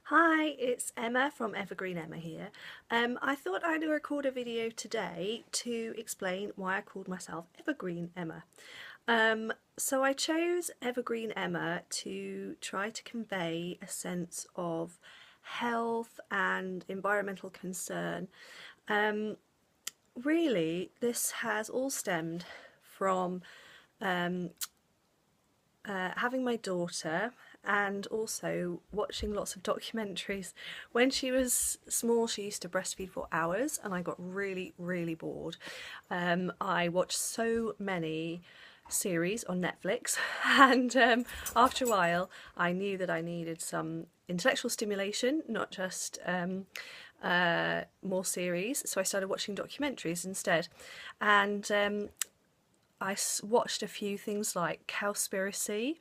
Hi, it's Emma from Evergreen Emma here. I thought I'd record a video today to explain why I called myself Evergreen Emma. So I chose Evergreen Emma to try to convey a sense of health and environmental concern. Really, this has all stemmed from having my daughter and also watching lots of documentaries. When she was small, she used to breastfeed for hours and I got really bored. I watched so many series on Netflix and after a while I knew that I needed some intellectual stimulation, not just more series, so I started watching documentaries instead. And I watched a few things like Cowspiracy.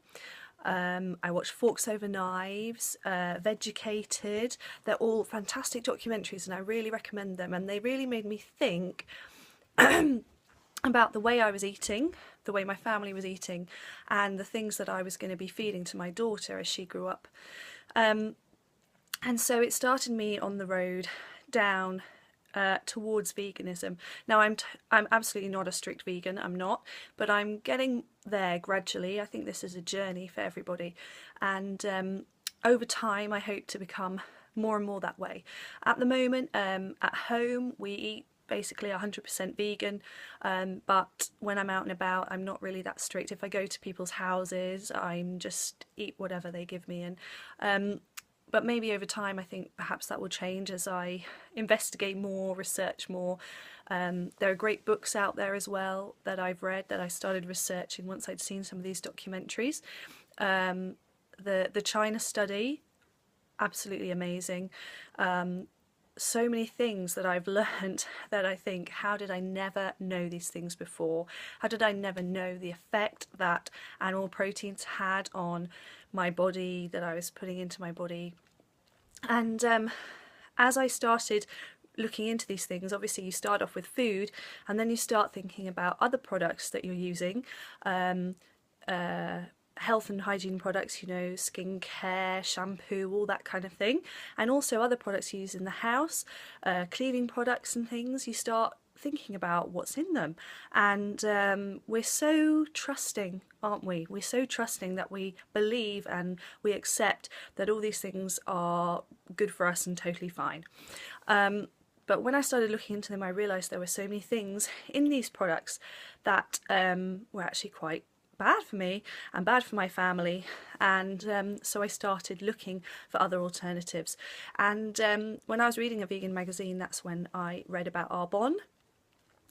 I watched Forks Over Knives, Vegucated. They're all fantastic documentaries and I really recommend them, and they really made me think about the way I was eating, the way my family was eating, and the things that I was going to be feeding to my daughter as she grew up. And so it started me on the road down towards veganism. Now I'm absolutely not a strict vegan, I'm not, but I'm getting there gradually. I think this is a journey for everybody, and over time I hope to become more and more that way. At the moment, at home we eat basically 100% vegan, but when I'm out and about I'm not really that strict. If I go to people's houses, I'm just eat whatever they give me, and but maybe over time I think perhaps that will change as I investigate more, research more. There are great books out there as well that I've read that I started researching once I'd seen some of these documentaries. The China study, absolutely amazing. So many things that I've learned that I think, how did I never know these things before? How did I never know the effect that animal proteins had on my body, that I was putting into my body? And as I started looking into these things, obviously you start off with food and then you start thinking about other products that you're using, health and hygiene products, you know, skincare, shampoo, all that kind of thing, and also other products you use in the house, cleaning products and things. You start thinking about what's in them, and we're so trusting, aren't we? We're so trusting that we believe and we accept that all these things are good for us and totally fine. But when I started looking into them, I realised there were so many things in these products that were actually quite bad for me and bad for my family, and so I started looking for other alternatives. And when I was reading a vegan magazine, that's when I read about Arbonne.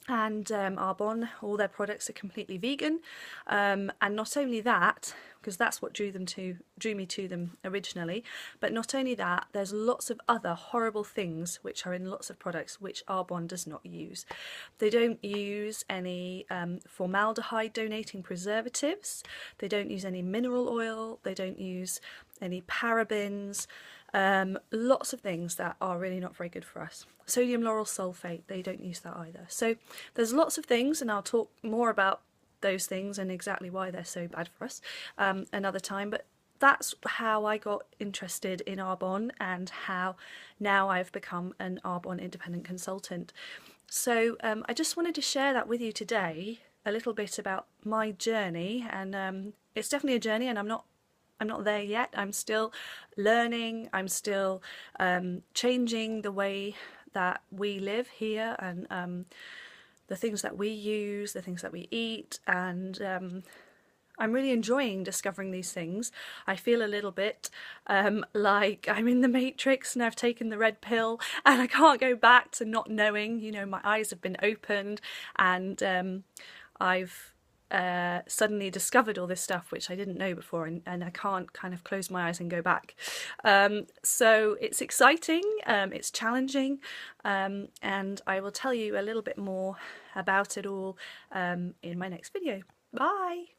And Arbonne, all their products are completely vegan, and not only that, because that's what drew me to them originally, but not only that, there's lots of other horrible things which are in lots of products which Arbonne does not use. They don't use any formaldehyde donating preservatives, they don't use any mineral oil, they don't use any parabens, lots of things that are really not very good for us. Sodium lauryl sulfate, they don't use that either. So there's lots of things, and I'll talk more about those things and exactly why they're so bad for us another time. But that's how I got interested in Arbonne and how now I've become an Arbonne independent consultant. So I just wanted to share that with you today, a little bit about my journey, and it's definitely a journey, and I'm not there yet. I'm still learning, I'm still changing the way that we live here, and the things that we use, the things that we eat, and I'm really enjoying discovering these things. I feel a little bit like I'm in the Matrix and I've taken the red pill and I can't go back to not knowing. You know, my eyes have been opened, and I've suddenly discovered all this stuff which I didn't know before, and I can't kind of close my eyes and go back. So it's exciting, it's challenging, and I will tell you a little bit more about it all in my next video. Bye!